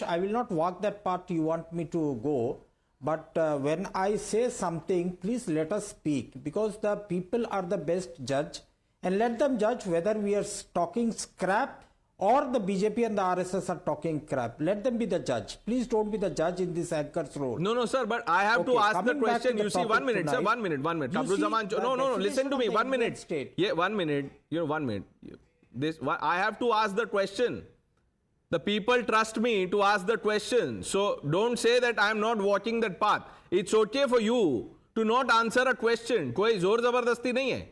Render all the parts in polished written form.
I will not walk that path you want me to go, but when I say something, please let us speak, because the people are the best judge, and let them judge whether we are talking scrap or the BJP and the RSS are talking crap. Let them be the judge. Please don't be the judge in this anchor's role. No, sir, but I have to ask the question. You see, 1 minute, sir, 1 minute. Kamruzaman, no, listen to me, 1 minute. Yeah, 1 minute. 1 minute. I have to ask the question. The people trust me to ask the question. So don't say that I am not walking that path. It's okay for you to not answer a question. कोई जोर जबरदस्ती नहीं है.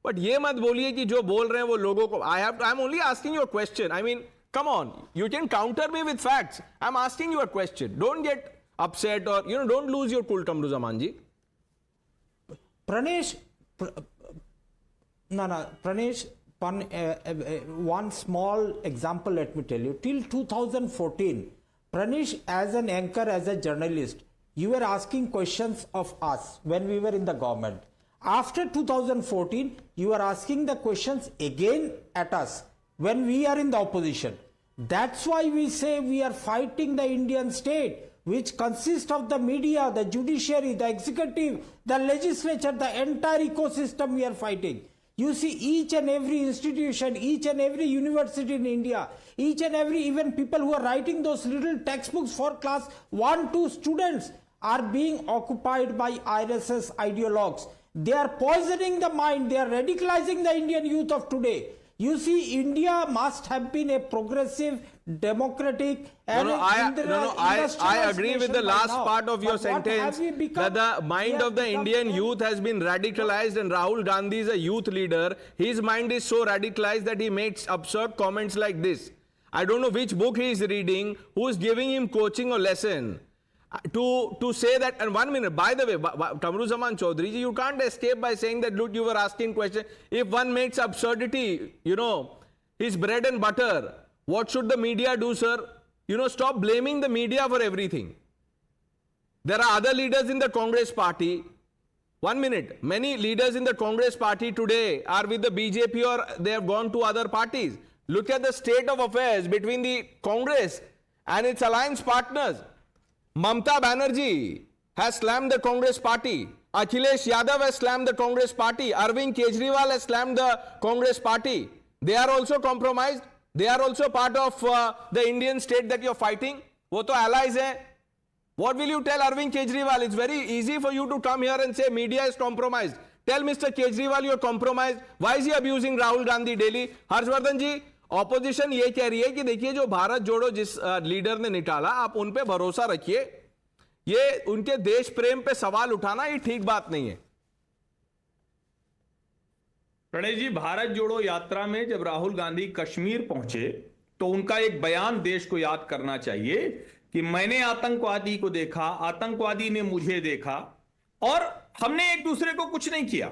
But ये मत बोलिए कि जो बोल रहे हैं वो लोगों को. I'm only asking you a question. I mean, come on. You can counter me with facts. I'm asking you a question. Don't get upset or don't lose your cool, Kamruzaman ji. Pranesh, Pranesh. One small example, let me tell you. Till 2014, Pranesh, as an anchor, as a journalist, you were asking questions of us when we were in the government. After 2014, you are asking the questions again at us when we are in the opposition. That's why we say we are fighting the Indian state, which consists of the media, the judiciary, the executive, the legislature, the entire ecosystem we are fighting. You see, each and every institution, each and every university in India, each and every, even people who are writing those little textbooks for class 1, 2 students are being occupied by RSS ideologues. They are poisoning the mind. They are radicalizing the Indian youth of today. You see, India must have been a progressive, democratic, and I agree with the last part of your sentence that the mind of the Indian youth has been radicalized, and Rahul Gandhi is a youth leader. His mind is so radicalized that he makes absurd comments like this. I don't know which book he is reading, who is giving him coaching or lesson to say that. And 1 minute, by the way, Kamruzaman Chaudhary ji, you can't escape by saying that, look, you were asking question. If one makes absurdity, his bread and butter, what should the media do, sir? Stop blaming the media for everything. There are other leaders in the Congress party. 1 minute. Many leaders in the Congress party today are with the BJP or they have gone to other parties. Look at the state of affairs between the Congress and its alliance partners. Mamta Banerjee has slammed the Congress party. Akhilesh Yadav has slammed the Congress party. Arvind Kejriwal has slammed the Congress party. They are also compromised. They are also part of the Indian state that you are fighting. वो तो allies हैं. What will you tell Arvind Kejriwal? It's very easy for you to come here and say media is compromised. Tell Mr. Kejriwal you are compromised. Why is he abusing Rahul Gandhi daily? Harshvardhan ji, opposition ये कह रही है कि देखिए जो भारत जोड़ो जिस leader ने निकाला, आप उन पे भरोसा रखिए. ये उनके देश प्रेम पे सवाल उठाना ये ठीक बात नहीं है. प्रणय जी, भारत जोड़ो यात्रा में जब राहुल गांधी कश्मीर पहुंचे तो उनका एक बयान देश को याद करना चाहिए कि मैंने आतंकवादी को देखा, आतंकवादी ने मुझे देखा, और हमने एक दूसरे को कुछ नहीं किया.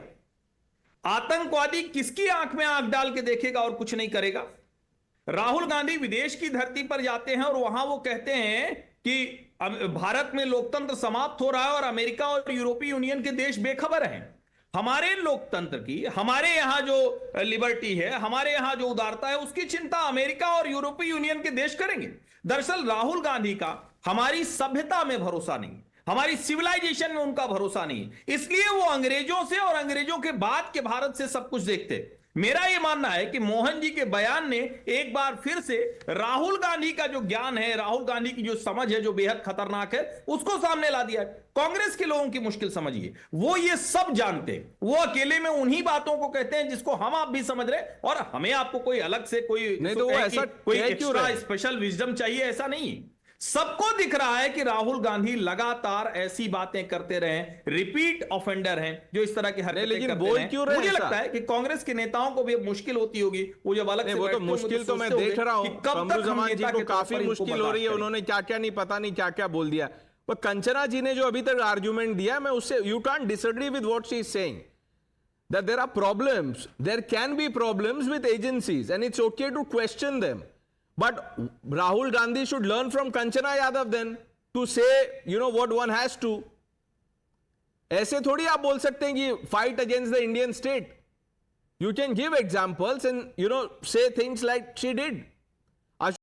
आतंकवादी किसकी आंख में आंख डाल के देखेगा और कुछ नहीं करेगा? राहुल गांधी विदेश की धरती पर जाते हैं और वहां वो कहते हैं कि भारत में लोकतंत्र समाप्त हो रहा है और अमेरिका और यूरोपीय यूनियन के देश बेखबर हैं. हमारे लोकतंत्र की, हमारे यहां जो लिबर्टी है, हमारे यहां जो उदारता है, उसकी चिंता अमेरिका और यूरोपीय यूनियन के देश करेंगे. दरअसल राहुल गांधी का हमारी सभ्यता में भरोसा नहीं, हमारी सिविलाइजेशन में उनका भरोसा नहीं, इसलिए वो अंग्रेजों से और अंग्रेजों के बाद के भारत से सब कुछ देखते. मेरा यह मानना है कि मोहन जी के बयान ने एक बार फिर से राहुल गांधी का जो ज्ञान है, राहुल गांधी की जो समझ है, जो बेहद खतरनाक है, उसको सामने ला दिया है. कांग्रेस के लोगों की मुश्किल समझिए, वो ये सब जानते, वो अकेले में उन्हीं बातों को कहते हैं जिसको हम आप भी समझ रहे, और हमें आपको कोई अलग से कोई नहीं तो वो ऐसा कोई एक्स्ट्रा स्पेशल विजडम चाहिए, ऐसा नहीं है. सबको दिख रहा है कि राहुल गांधी लगातार ऐसी बातें करते रहे, रिपीट ऑफेंडर हैं जो इस तरह की हरकतें करते हैं. मुझे लगता है कि कांग्रेस के नेताओं को भी मुश्किल होती होगी, वो जब अलग से वो तो मुश्किल तो मैं देख रहा हूं, कमरुज़मान जी को काफी मुश्किल हो रही है. उन्होंने क्या क्या नहीं पता नहीं क्या क्या बोल दिया. पर कंचना जी ने जो अभी तक आर्ग्यूमेंट दिया, मैं उससे you can't disagree with what she is saying, that there are problems, there can be problems with agencies and it's okay to question them. But Rahul Gandhi should learn from Kanchana Yadav then to say, what one has to. ऐसे थोड़ी आप बोल सकते हैं कि fight against the Indian state. You can give examples and, say things like she did.